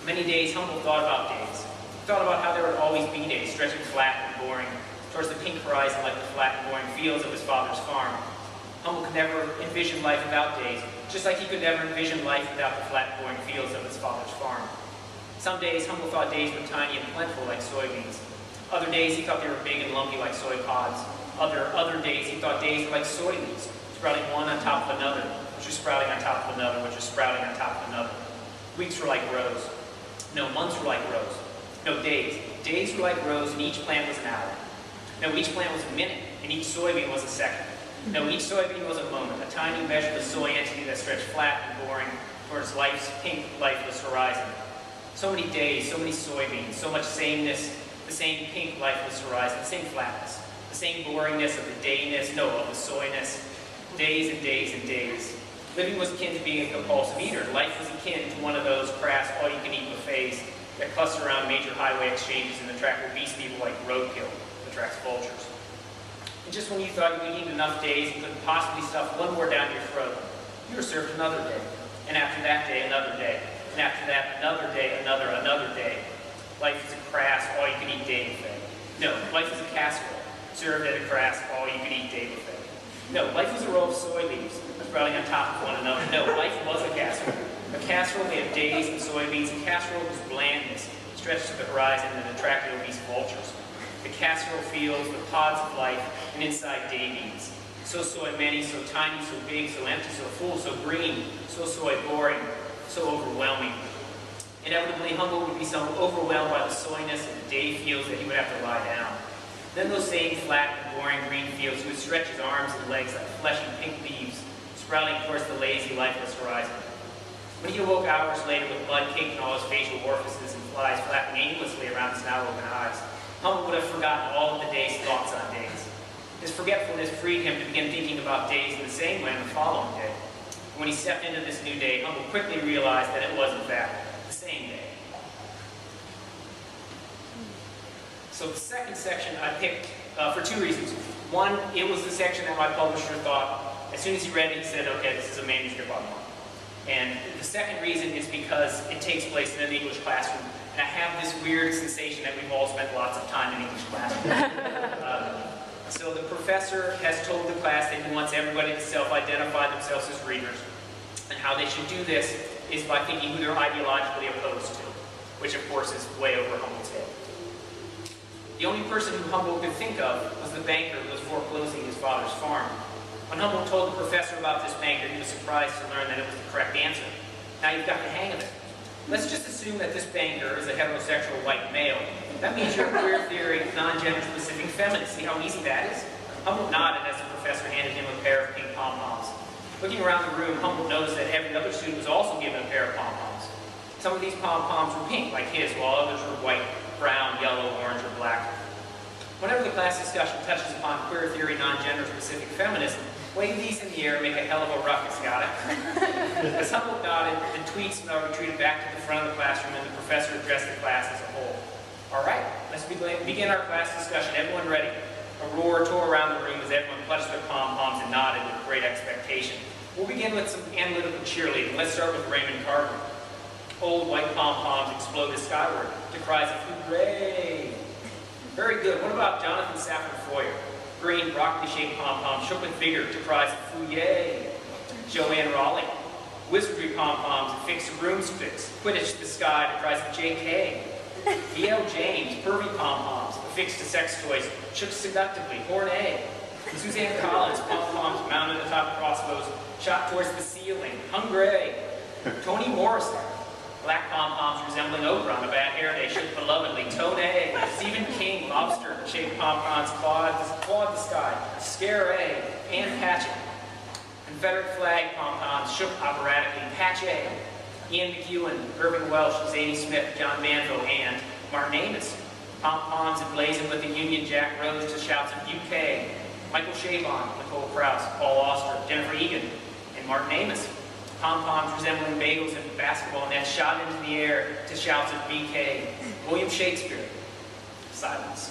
Many days, Humboldt thought about days. He thought about how there would always be days, stretching flat and boring, towards the pink horizon like the flat and boring fields of his father's farm. Humboldt could never envision life without days, just like he could never envision life without the flat and boring fields of his father's farm. Some days, Humboldt thought days were tiny and plentiful like soybeans. Other days, he thought they were big and lumpy like soy pods. Other days, he thought days were like soy leaves, sprouting one on top of another, which was sprouting on top of another, which was sprouting on top of another. Weeks were like rows. No, months were like rows. No, days. Days were like rows, and each plant was an hour. No, each plant was a minute, and each soybean was a second. No, each soybean was a moment, a tiny measureless soy entity that stretched flat and boring towards life's pink, lifeless horizon. So many days, so many soybeans, so much sameness, the same pink, lifeless horizon, the same flatness, the same boringness of the dayness, no, of the soyness. Days and days and days. Living was akin to being a compulsive eater. Life was akin to one of those crass, all-you-can-eat buffets that cluster around major highway exchanges and attract obese people like roadkill, attracts vultures. And just when you thought you had eaten enough days and couldn't possibly stuff one more down your throat, you were served another day. And after that day, another day. And after that, another day, another day. Life is a crass, all-you-can-eat day buffet. No, life is a casserole, served at a crass, all-you-can-eat day buffet. No, life was a row of soy leaves sprouting on top of one another. No, life was a casserole. A casserole made of days and soybeans. A casserole whose blandness stretched to the horizon and attracted obese vultures. The casserole fields, the pods of life, and inside day beans. So soy many, so tiny, so big, so empty, so full, so green, so soy boring, so overwhelming. Inevitably, Humboldt would be so overwhelmed by the soyness of the day fields that he would have to lie down. Then those same flat and boring green fields, he would stretch his arms and legs like fleshy pink leaves, sprouting towards the lazy, lifeless horizon. When he awoke hours later with blood caked in all his facial orifices and flies flapping aimlessly around his now open eyes, Humboldt would have forgotten all of the day's thoughts on days. His forgetfulness freed him to begin thinking about days in the same way on the following day. And when he stepped into this new day, Humboldt quickly realized that it was, in fact, the same day. So the second section I picked for two reasons. One, it was the section that my publisher thought, as soon as he read it, he said, okay, this is a manuscript I want. And the second reason is because it takes place in an English classroom, and I have this weird sensation that we've all spent lots of time in English classrooms. So the professor has told the class that he wants everybody to self-identify themselves as readers, and how they should do this is by thinking who they're ideologically opposed to, which of course is way over Humboldt's head. The only person who Humboldt could think of was the banker who was foreclosing his father's farm. When Humboldt told the professor about this banker, he was surprised to learn that it was the correct answer. Now you've got the hang of it. Let's just assume that this banker is a heterosexual white male. That means you're a queer theory, non-gender specific feminist. See how easy that is? Humboldt nodded as the professor handed him a pair of pink pom-poms. Looking around the room, Humboldt noticed that every other student was also given a pair of pom-poms. Some of these pom-poms were pink, like his, while others were white, brown, yellow, orange, or black. Whenever the class discussion touches upon queer theory, non-gender specific feminism, wave these in the air and make a hell of a ruckus, got it? As Humboldt nodded, the tweed smell retreated back to the front of the classroom and the professor addressed the class as a whole. All right, let's begin our class discussion. Everyone ready? A roar tore around the room as everyone clutched their pom-poms and nodded with great expectation. We'll begin with some analytical cheerleading. Let's start with Raymond Carver. Old white pom-poms exploded skyward to cries of hooray! Very good. What about Jonathan Safran Foer? Green, broccoli-shaped pom-poms shook with vigor to cries of foo-yay! Joanne Raleigh. Wizardry pom-poms affixed to broomsticks, quidditch the sky to cries of JK. E.L. James, pervy pom-poms affixed to sex toys, shook seductively, horn-a. Suzanne Collins, pom-poms mounted atop crossbows, shot towards the ceiling, hungry. Toni Morrison, black pom-poms resembling Oprah on a bad hair day, shook belovedly, Tone. Stephen King, lobster-shaped pom-poms clawed the sky, Scare-a. Ann Patchett. Confederate flag pom-poms shook operatically, Patch-a. Ian McEwen, Irving Welsh, Zadie Smith, John Manville, and Martin Amis. Pom-poms emblazoned with the Union Jack rose to shouts of UK. Michael Chabon, Nicole Krauss, Paul Auster, Jennifer Egan, and Martin Amis. Pom-poms resembling bagels and basketball nets shot into the air to shouts of BK. William Shakespeare. Silence.